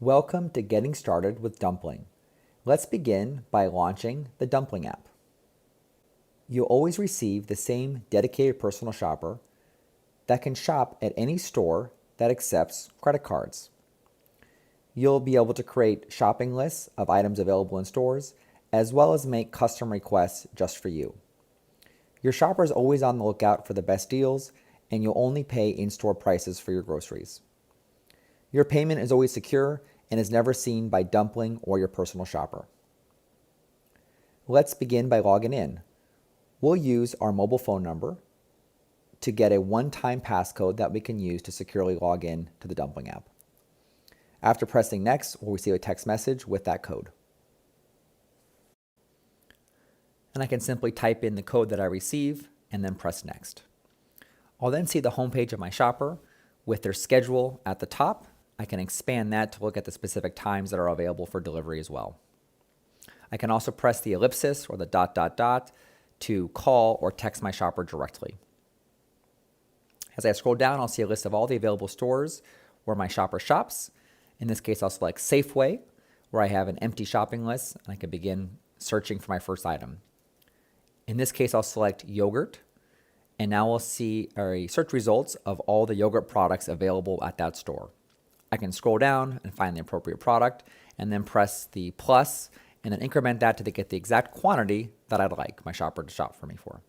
Welcome to Getting Started with Dumpling. Let's begin by launching the Dumpling app. You'll always receive the same dedicated personal shopper that can shop at any store that accepts credit cards. You'll be able to create shopping lists of items available in stores, as well as make custom requests just for you. Your shopper is always on the lookout for the best deals, and you'll only pay in-store prices for your groceries. Your payment is always secure and is never seen by Dumpling or your personal shopper. Let's begin by logging in. We'll use our mobile phone number to get a one-time passcode that we can use to securely log in to the Dumpling app. After pressing next, we'll receive a text message with that code. And I can simply type in the code that I receive and then press next. I'll then see the homepage of my shopper with their schedule at the top. I can expand that to look at the specific times that are available for delivery as well. I can also press the ellipsis or the ... to call or text my shopper directly. As I scroll down, I'll see a list of all the available stores where my shopper shops. In this case, I'll select Safeway, where I have an empty shopping list, and I can begin searching for my first item. In this case, I'll select yogurt, and now we'll see search results of all the yogurt products available at that store. I can scroll down and find the appropriate product, and then press the plus, and then increment that to get the exact quantity that I'd like my shopper to shop for me for.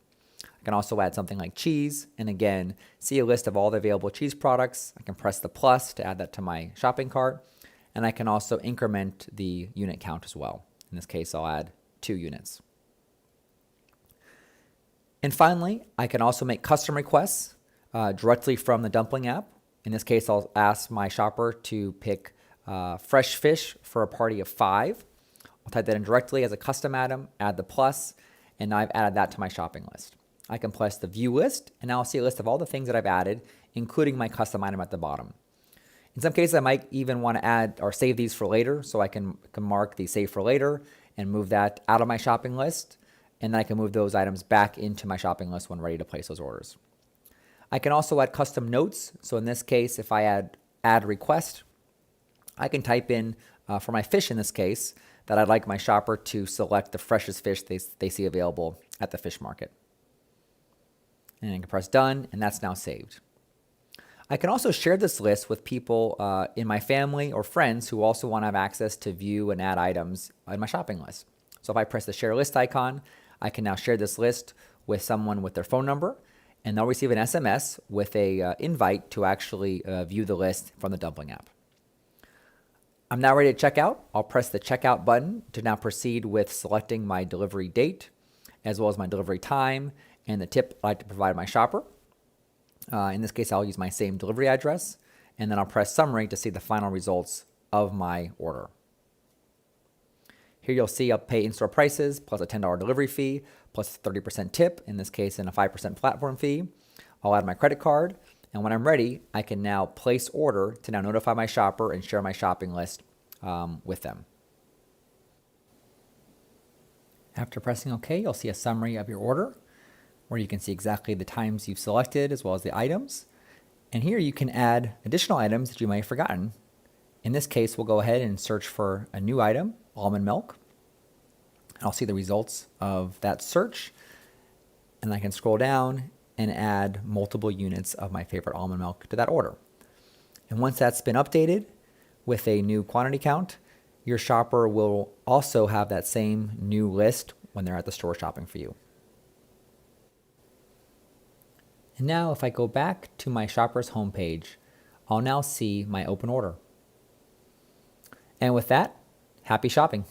I can also add something like cheese, and again, see a list of all the available cheese products. I can press the plus to add that to my shopping cart, and I can also increment the unit count as well. In this case, I'll add 2 units. And finally, I can also make custom requests directly from the Dumpling app. In this case, I'll ask my shopper to pick fresh fish for a party of 5. I'll type that in directly as a custom item, add the plus, and now I've added that to my shopping list. I can press the view list, and now I'll see a list of all the things that I've added, including my custom item at the bottom. In some cases, I might even want to add or save these for later, so I can mark the save for later and move that out of my shopping list, and then I can move those items back into my shopping list when ready to place those orders. I can also add custom notes. So in this case, if I add request, I can type in for my fish in this case that I'd like my shopper to select the freshest fish they see available at the fish market. And I can press done, and that's now saved. I can also share this list with people in my family or friends who also want to have access to view and add items in my shopping list. So if I press the share list icon, I can now share this list with someone with their phone number, and they'll receive an SMS with a invite to actually view the list from the Dumpling app. I'm now ready to check out. I'll press the checkout button to now proceed with selecting my delivery date, as well as my delivery time, and the tip I'd like to provide my shopper. In this case, I'll use my same delivery address, and then I'll press summary to see the final results of my order. Here you'll see I'll pay in-store prices plus a $10 delivery fee plus a 30% tip, in this case, and a 5% platform fee. I'll add my credit card, and when I'm ready, I can now place order to now notify my shopper and share my shopping list with them. After pressing OK, you'll see a summary of your order where you can see exactly the times you've selected as well as the items. And here you can add additional items that you might have forgotten. In this case, we'll go ahead and search for a new item, almond milk. I'll see the results of that search, and I can scroll down and add multiple units of my favorite almond milk to that order. And once that's been updated with a new quantity count, your shopper will also have that same new list when they're at the store shopping for you. And now if I go back to my shopper's homepage, I'll now see my open order. And with that, happy shopping.